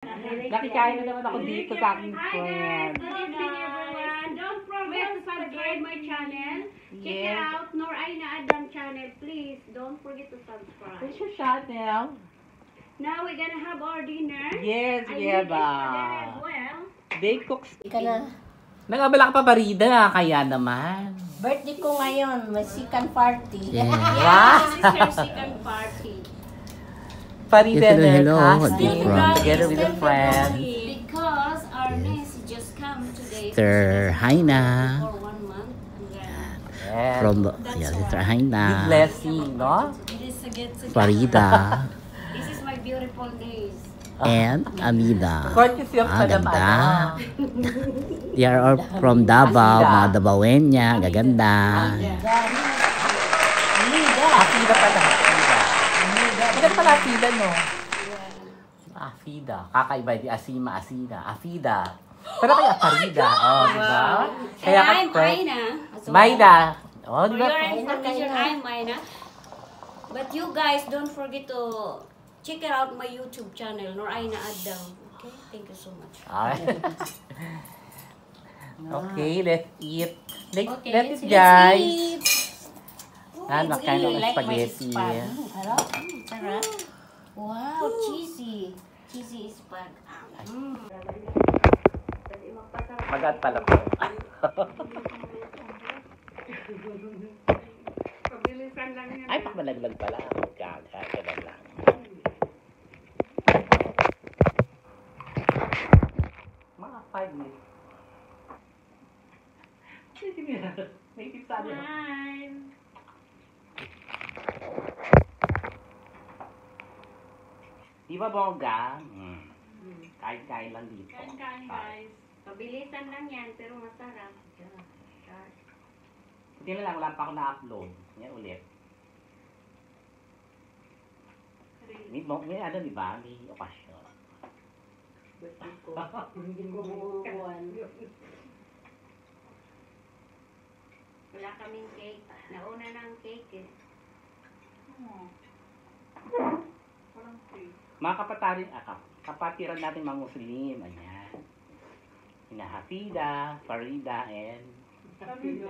Nakikain na naman ako dito sa aking Hi friend. guys, good evening everyone. Don't forget to subscribe my channel. Check it out, Noraina Adam channel. Please don't forget to subscribe. Where's your channel? Now we're gonna have our dinner. Yes, I we need have spaghetti as well. Bake cooks. Ika na. Nag-abala ka pa barida, kaya naman. Birthday ko ngayon, may second party. Wow! This is her second party. Farida Yes, hello, and hello. her What's husband, different? together with a friend. Because our niece just come today. Sister Haina. For 1 month. Yes. From Sister Haina. Big blessing, no? Farida. This is my beautiful niece. And Amida. Courtesy of Madam Ganda. Ana. They are all from Davao. Asida. Mga Dabawenya. Gaganda. Amida. Afida pala. Afida. Maganda pala Afida, no? Afida. Kakaiba di Asima, Asina. Afida. Pero kaya Farida. Oh, di ba? Kaya And I'm ka-friend. Aina. Maida. Oh, di For ba? your information, I'm Aina. But you guys don't forget to check it out my YouTube channel, Noraina Adam. Okay? Thank you so much. Ay. Okay, let's eat. Let's Okay, eat, guys. eat. Ano, kind of Like my spaghetti. spag. Sarap. Sarap. Wow, cheesy. Cheesy is pag. Magat pala po. Ay, pakmalaglag pala. Kagkagad lang. Mga 5 minutes. Sige na. May pizza niya. Di ba bongga? Kain-kain lang dito. Kain-kain guys. Pabilisan lang yan, pero masarap. Hindi na lang, wala pa ako na-upload. Yan ulit. May ano, di ba? May okasyon. Wala kaming cake. Nauna na ang cake eh. Mga kapatarin, kapatiran natin mga Muslim. Ayan. Ina Hafida, Farida, and... Hafida.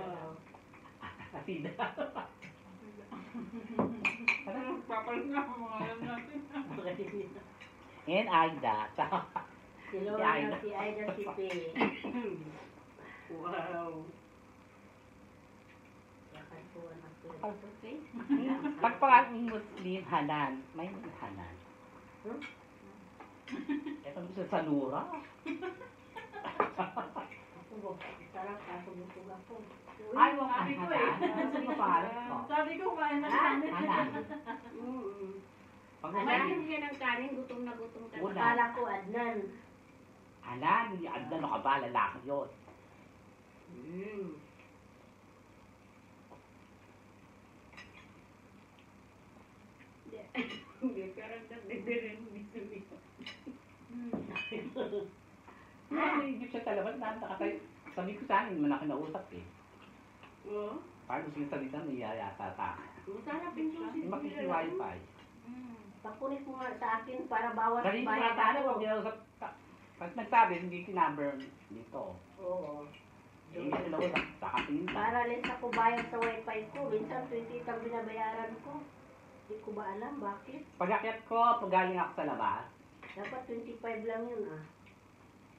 And Aida. Si Lola, si Aida, si Pe. Wow. Okay? Pag pangalang Muslim, Hanan. May Hanan. Ito gusto sa Nura. Sarap, kaso busog ako. Ay, mo Hanan. Ano pa pangalan ko? Sabi ko, kaya na Hanan. Pag Hanahin siya ng kanin, gutom na gutom ka. Una. Akala ko, Adnan. Hanan, hindi Adnan, no ka ba? Lalaki yun. Hindi, parang nagdidirin dito. Hindi siya talabat na nakatay. Sabi ko sa akin, hindi mo na kinausap eh. Oo. Parang gusto yung salita, niyayata ta. Masarap yung sushi. Yung makiki-wifi. Pakunin mo nga sa akin para bawat Kasi hindi ko bayad natalo, ako. pag kinausap, pag nagsabi, hindi kinumber dito. Oo. Hindi ko kinausap, sa katingin lang. Para less ako bayad sa wifi ko. Minsan 20 ang binabayaran ko. Hindi ko ba alam bakit? Pag-akyat ko, pag galing ako sa labas, Dapat 25 lang yun ah.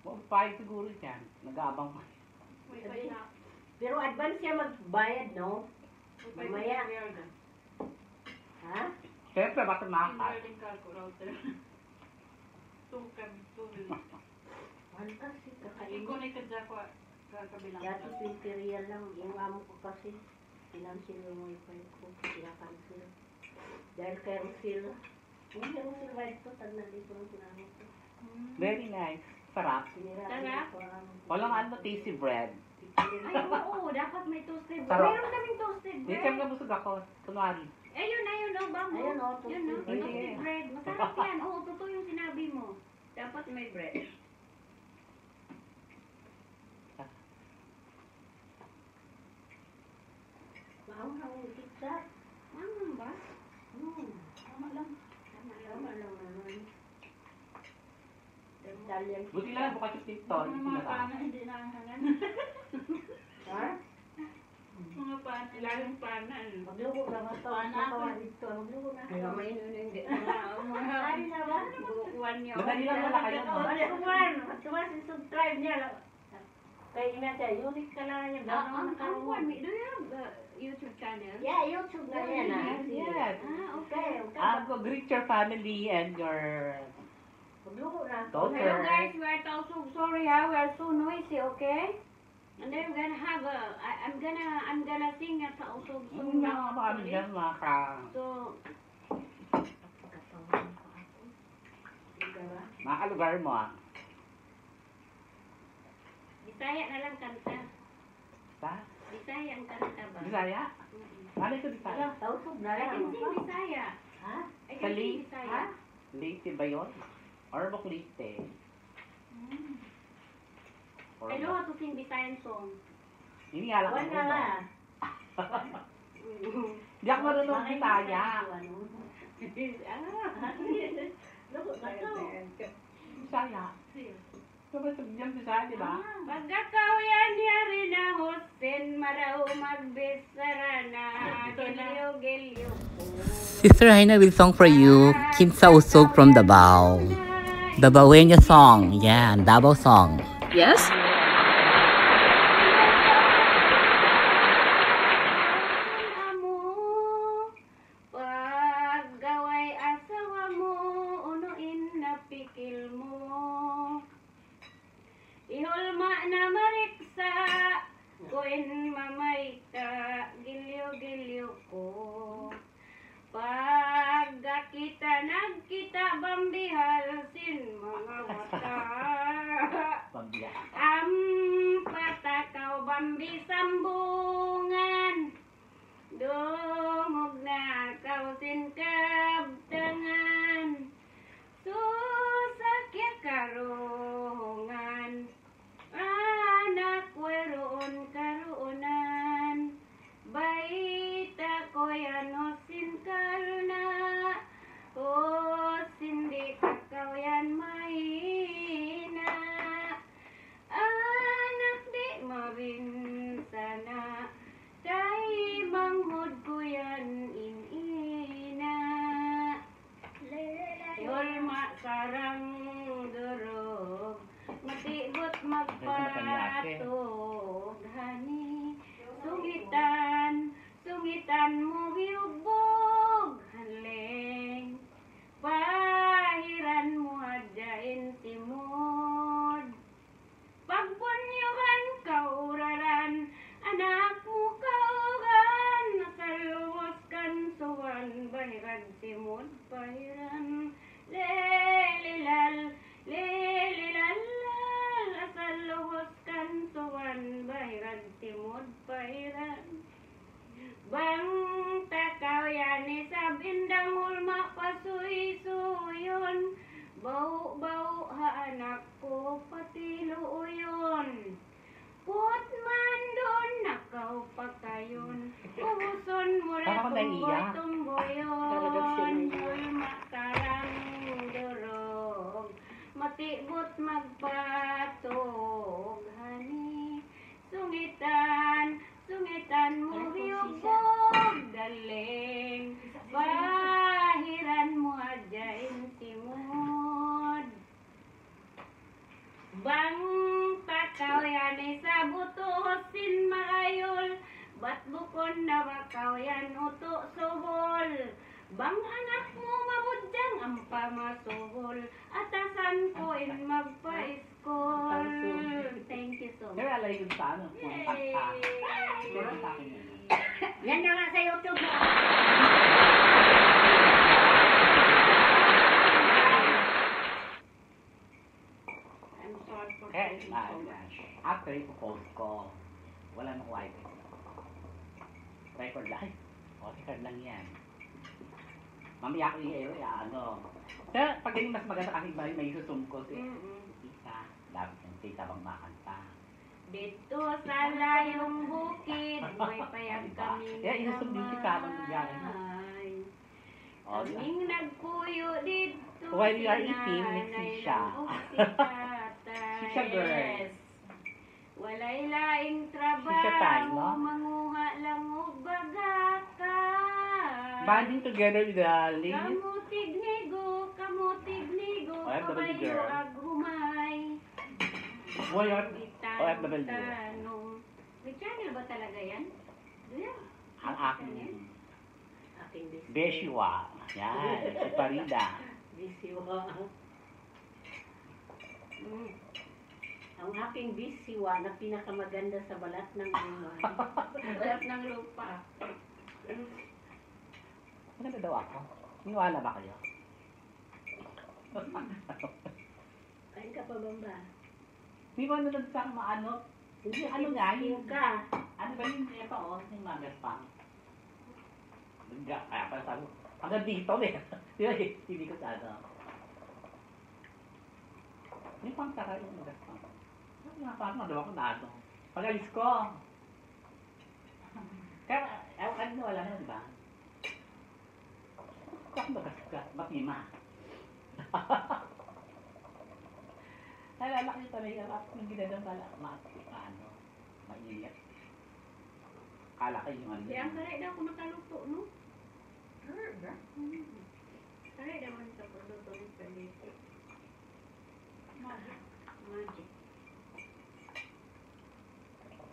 5 siguro yan. Nag-aabang pa. Pero advance siya magbayad, no? Mamaya. Ha? Siyempre, bakit makakas? Ano kasi kakain? Dati 20 real lang. Yung amo ko kasi, financial yung wifi ko. Pinakancel. Dahil kay Rusil. Hindi Rusil wife ko, tag nandito ng sinama ko. Very nice. Sarap. Siniraan ko ang... Walang ano, tasty bread. Ay, oo, dapat may toasted bread. Sarap. Meron kaming toasted Hindi bread. kami nabusog ako. Kunwari. Ayun, oh, bambo. Ayun, oh, toasted Yun, oh, bread. toasted bread. Masarap yan. Oo, totoo yung sinabi mo. Dapat may bread. Maanghang yung pizza. Ano ba? Tama lang. Tama lang naman. Italian. Buti lang, bukas yung TikTok. Mga paano hindi nahangan. Ha? Mga paano, laging panan. Maglugo na matawa dito. Maglugo na. Kaya may hindi. Ari na ba? Bukuan niyo. Madali lang wala kayo, no? Ano kuwan? Matuwas yung subscribe niya. Kaya ina siya, unique ka lang niya. Ang kuan, do you have YouTube channel? Yeah, YouTube na yan ah. Yes. Okay. Go greet your family and your Maglugo na. daughter. Hello guys, we are so sorry we are so noisy, okay? And then we're gonna have I'm gonna sing a Tausug song Mga kami dyan, mga ka... So, Mga kalugar mo, ah. Bisaya na lang kanta. Sa? Bisaya ang kanta ba? Bisaya? Ano ito Bisaya? Tausog na I lang. can sing Bisaya. Ha? I can Kali? sing Bisaya. Leyte ba yun? Or bok Leyte? Or I know how to sing Bisayan song. Hindi nga lang Wala ako, nga. no? Hindi ako marunong Bisaya. Lugo na to. Bisaya. Sobrang sabihan Bisaya, di ba? Pagkakawian niya rin na Hussein, maraw magbisara na gilyo-gilyo ko. Sister Haina will song for you. Kinsa Usog from Davao. Davaoeña song. Yeah, Davao song. Yes? Paggaway asawa mo, unuin na pikil mo. Ihulma na mariksa, kuin mamayta, gilyo-gilyo ko. Pagkakita nagkita bambihal sin mga mata. Pagbiya. Patakaw bambi sambungan. Dungog na kausin kabtangan. Susakya karungan. Anak weroon karuunan. Baita ko yan o sinkalna. O sindi kakaw yan mahina. Anak di mabinsana. Kay manghod ko yan inina. Yolma sarang durog. Matibot magpatog. Hani, sungitan mo biugbog. Haleng, pahiran mo adyain timod. Pagpunyuhan kauraran, anak mo kaugan. Nasaluwas kan suwan, bahiran timod, pahiran. Lelilal, lelilalal. Nasaluwas kan suwan, bahiran timod, pahiran. Bang takaw yan sa bindang hulma pasuy-suyon. Bau-bau ha anak ko pati luuyon. Put man doon nakaw pa kayon. Ubuson mo Parang lang naiiyak. tumboy-tumboyon. Hulma karang durog. Matibot magpatog. Hani, sungitan mo biyubog. Galing, bahiran mo adyain timod. Bang takaw yan sa butuhosin makayol. Ba't bukon na bakaw yan uto subol. Bang anak mo mabudyang ang pamasuhol. Atasan ko in magpa-iskol. Thank you so much. Kaya alay yun sa ano? Mga kanta. Meron sa akin yun. Yan na nga sa YouTube mo. I'm sorry for Kaya, saying so much. after ipo-post ko, wala nang wifi. Record live. O, record lang yan. Mamaya ko ano. Pero pag ganyan mas maganda kasi may susum ko si Tita. Dapat yung Tita bang makanta. Dito sa layong bukid, may payag kami Isusum din kita bang nagyari. kamay. O, di ba? Kaming nagpuyo dito While you are eating, may sisya. Sisya girl. Yes. Walay laing trabaho, Sisya time, no? manguha lang og bagaka. Banding together with the ladies. Kamutig nigo, OFW kabayo girl. agrumay. OFW. Tanong. May channel ba talaga yan? Yeah. Ang aking Aking Beshiwa. Yan, si Farida. bisiwa. Ang aking bisiwa na pinakamaganda sa balat ng bunga. Balat ng lupa. Maganda daw ako. Iniwala ba kayo? Kain ka pa bamba? Di ba nanood sa maano? Hindi, Ano nga yun? ka. Ano ba yun? Ito o, yung magas pa. Kaya pala sabi ko, hanggang dito eh. Di ba, hindi ko sa ano. Yung pang saka yung magas pa. Ano nga parang magawa ko na ano. Pag-alis ko. Kaya, ewan ka na wala na, di ba? Kaya magas ka, matima. Nalala ko yung talaga, yung ginagam pala, ano, mainit. Kala kayo yung ano. Di ang taray daw kung nakaluto, no? Taray daw man sa produkto ni Kalito. Magic.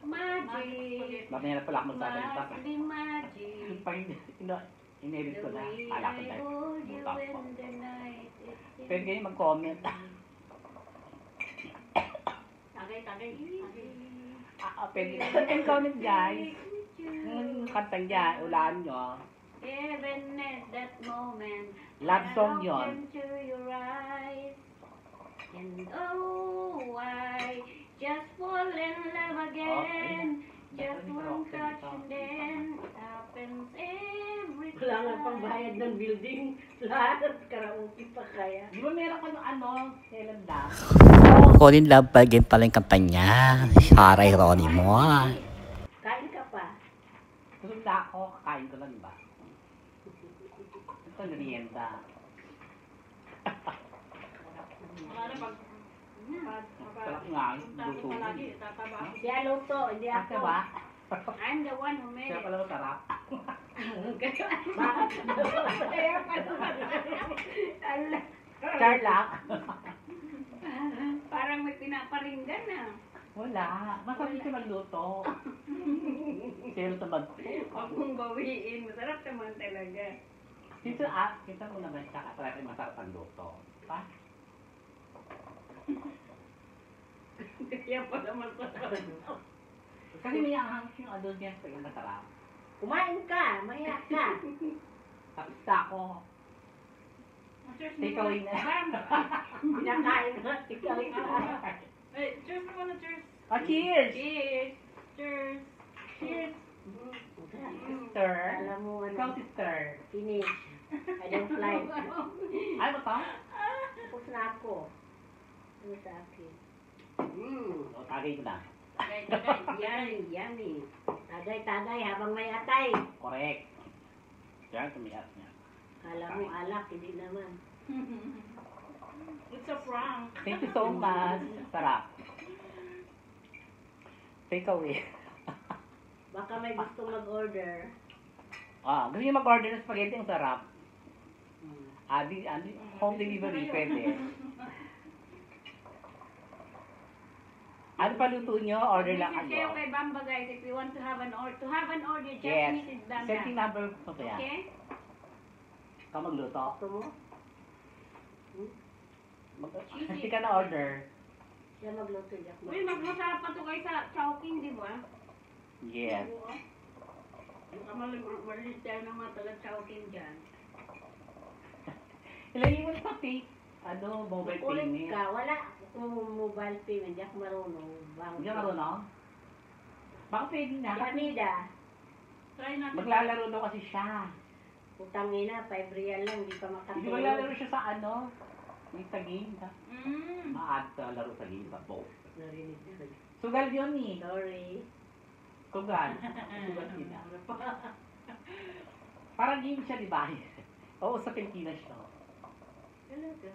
Magic. Mamaya na pala ako magsasabi pa. Magic. Yung pang in-edit ko na, kala ko tayo. Mutap ko. Pwede kayo mag-comment. Tagay. Pwede kayo comment guys. Yung kantang dyan, ulaan nyo. Even at that moment, Love song I yun. look into your eyes, and oh, I just fall in love again. Just one touch and then it happens every time. Wala nga pang bayad ng building. Lahat karaoke pa kaya. Di ba meron ka ng ano, kailan lang? Fall in love pa again pala yung kanta niya. Sarah Geronimo. Kain ka pa. Tulog na ako, kakain ko lang ba? Ito, merienda. Sarap nga, luto. Siya luto, hindi Ate ako. ba? I'm the one who made Siya it. pala masarap. Bakit? Kaya pala. Ala. Charlock. Parang may pinaparinggan na. Wala. Masarap siya magluto. Siya luto mag... Huwag mong bawiin. Masarap naman talaga. Kita mo naman siya kasi masarap ang luto. Pa? Kaya pala masarap. Kasi may ahang yung adult niya sa yung masarap. Kumain ka, maya ka. Tapos ako. Take away na. Pinakain na, ikaw ka. Hey, cheers naman na cheers. Oh, cheers! Cheers. Cheers. Cheers! Sister. Alam mo Ikaw, ano, sister. finish. I don't like. Ay, ba ito? Tapos na ako. Ano sa akin? O, tagay ko na. Yummy. Tagay habang may atay. Correct. Yan, tumias niya. Kala mo alak, hindi naman. It's a prank. Thank you so much. Sarap. Take away. Baka may gusto mag-order. Gusto niyo mag-order ng spaghetti, ang sarap. Home delivery, pwede. Ano pa luto nyo? Order lang Message kayo kayo. kay Bamba guys if you want to have an order. To have an order, just Yes. message Bamba. Setting number ko kaya. Okay? Ikaw magluto. Gusto mo? Hindi ka na order. Siya magluto. Jack. Uy, masarap pa to guys sa Chowking, di ba? Yes. Oo. Malit tayo ng mga taga-Chowking dyan. Ilagay mo sa pay. Mobile Kulit payment. ka. Wala akong mobile payment. Hindi ako marunong. Hindi ka marunong? Baka pwede na. Yamida. Try natin. Maglalaro daw kasi siya. Utangina, 5 real lang. Hindi pa Hindi makatulog. maglalaro siya sa yung sa game. Mm. Ma-add sa laro sa game. Sa boat. Narinig na. Sugal yun eh. Sorry. Sugal. Sugal sila. Parang game siya, di ba? Oo, sa Pilipinas siya. Talaga.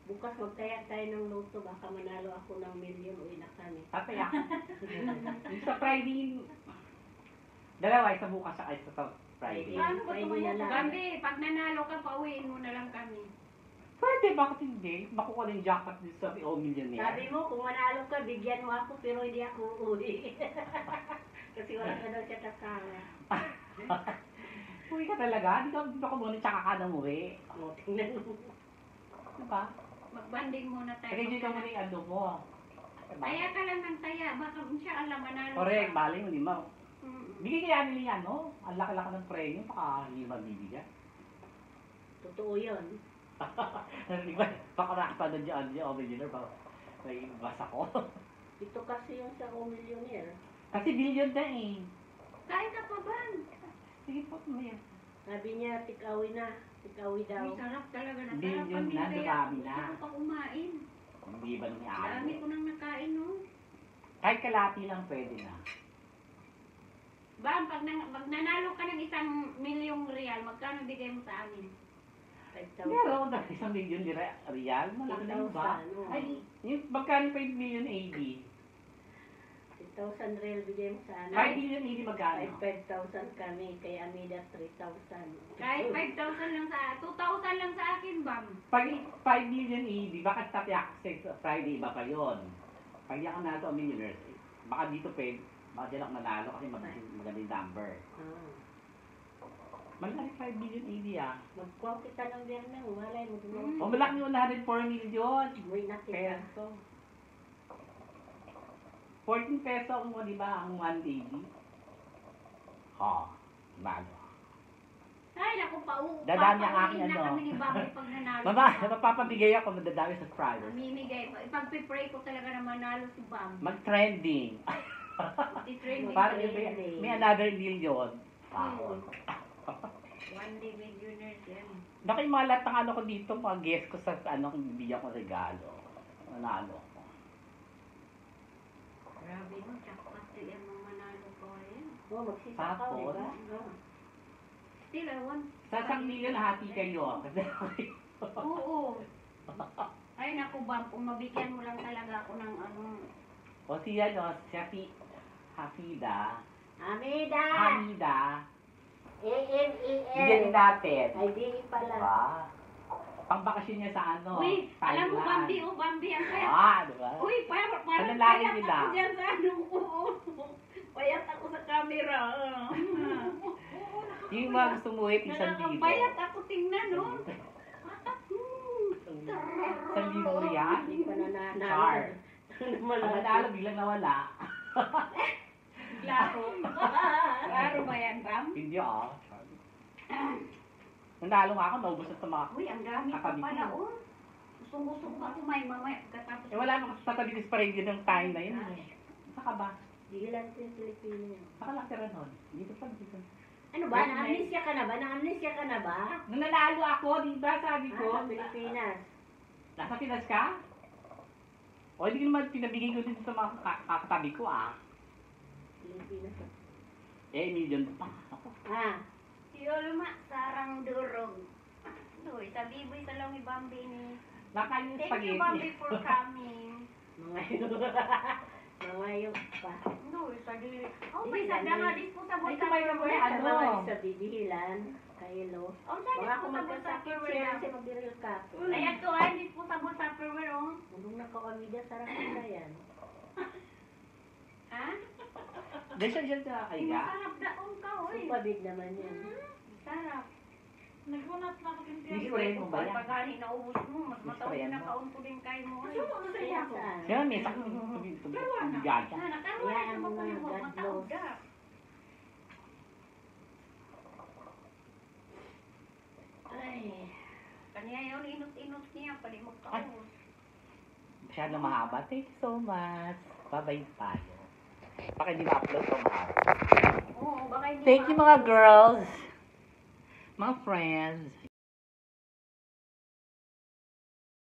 Bukas magtaya tayo ng loto, baka manalo ako ng milyon, uwi na kami. Tataya. Yung sa Friday, dalawa, isa bukas sa isa sa Friday. Ano ba Pwede tumayo? na lang. Bambi, pag nanalo ka, pauwiin mo na lang kami. Pwede, bakit hindi? Makukuha ng jackpot dito sa O Millionaire. Sabi mo, kung manalo ka, bigyan mo ako, pero hindi ako uuwi. Kasi wala ka daw siya kasama. Uwi ka talaga? Hindi ka muna tsaka ka nang uwi. O, tingnan mo. Diba? Magbanding muna tayo. Kaya ka muna yung ano mo. Taya ka lang ng taya. Baka siya alam, manalo Correct, ka. baling mo, di mo. Mm. Bigay kaya nila yan, no? Ang laki-laki ng premyo, baka hindi mabibigyan. Totoo yun. Baka nakapanood dyan, O Millionaire, baka may basa ko. Ito kasi yung sa O Millionaire. Kasi billion na eh. Kain ka pa ba? Sige po, may Sabi niya, tikawi na. Tikawi daw. May sarap talaga na. Billion Sarap kami na, kaya dami na. gusto ko pa kumain. Hindi ba nung Dami iaano? ko nang nakain, no? Kahit kalati lang pwede na. Bam, pag nanalo ka ng 1,000,000 real, magkano bigay mo sa amin? 5,000. Meron na 1 million real, malaki na yun ba? 8,000, oo. Ay, yung magkano 5 million AD? 8,000 real bigay mo sa 5 amin. million AD magkano? 5,000 kami, kay Amida 3,000. Kahit 5,000 lang sa 2,000 lang sa akin, Bam. Pag 5 million AD, bakit tatiyak sa Friday, iba pa yun? Pag yan ka na sa millionaires, baka dito pwede, baka dyan ako nanalo kasi magandang number. Ah. Malaki 5 million AD ah. Magkuha kita ng biyernes, malay mo Mm. doon. O malaki yung 104 million. Uwi na kita. Peso. 14 peso ang mo, di ba, ang 1 AD? Ha, bago. Ay, naku, Dadaan niya ang aking pauwiin na ano. kami ni Bam pag nanalo. Mama, mapapabigay ako, madadami sa Friday. Mamimigay. Ipag-pray ko talaga na manalo si Bam. Mag-trending. I-training Para ko may another million. Wow. One day millionaires yan. Baka yung mga lahat ng ano ko dito, mga guest ko sa ano, kung bibigyan ko regalo. Nanalo ko. Grabe mo, jackpot sila mga manalo ko rin. Oh, magsisakaw, di ba? Ah. Still, I want. Sa 1 million, hati kayo. Kasi Oo. Ay, naku, Bam, kung mabigyan mo lang talaga ako ng ano. o siya, no, siya Hafida. Amida! Hamida. Bigyan A-M-E-L. din natin. Ay, di pala. Diba? Pang bakasyon niya sa ano, Uy, alam mo, Thailand. Bambi, ang kaya. Ah, diba? Uy, parang Panalangin payat nila. ako dyan sa ano. Oo. Payat ako sa camera. Yung mga gusto mo eh, isang libo. Nakakapayat ako, tingnan, no? Isang libo riyan? Hindi pa nananalo. Char. Ano Ang nanalo, biglang nawala. Klaro. Klaro ba yan, Bam? Hindi ah. Nanalo nga ako, naubos na sa mga... Uy, ang dami pa Katabi ko. pala, oh. Gusto ko kumain mamaya. Katapos. Eh wala naman sa tatabi pa rin din ng time na yun. Eh. Saka ba? Digilan sa Pilipino. Saka lang tira nun. Dito pa, dito. Ano ba? Na-amnesia ka na ba? Na-amnesia ka na ba? Nung nanalo ako, di ba sabi ko? Sa Pilipinas. Nasa Pinas ka? O hindi ko naman pinabigay ko din sa mga kakatabi ko ah. Pilipinas. Eh, million pa. Ako. Ah, Yolma, sarang durog. Uy, sabi boy sa lang ni Bambi ni. Nakain yung Thank you, Bambi, spaghetti. for coming. mga yun pa. No, sabi. Oh, may sada nga disposable Ay, kamay na mo Tupperware. yan. Sa Ano? mga sa bibihilan, Kailo. Oh, sa Baka kung disposable magkasakit Tupperware siya lang. kasi magdiril ka. Ay, ato ay disposable Tupperware, oh. Nung nakakamida, sarap na yan. Ha? Diyan siya sa kaya. Masarap daon ka, oy. Supabig naman yan. Sarap. Nagunat na ako din Hindi ko rin mo ba yan? Pag gani naubos mo, mas mataon Sprayan na mo. kaon ko din kayo mo. Ay, Kaya saan? Kaya may sakit yung tubigan siya. Ah, nakaroon Hayaan na mo mo na, mo, God mataod knows. ka. Ay, Kanya yun, inot-inot niya, pali magkaon. Masyadong mahaba. Thank you so much. Bye-bye tayo. Baka hindi ma-upload ko mahaba. Oo, baka hindi Thank you mga girls. Mga friends.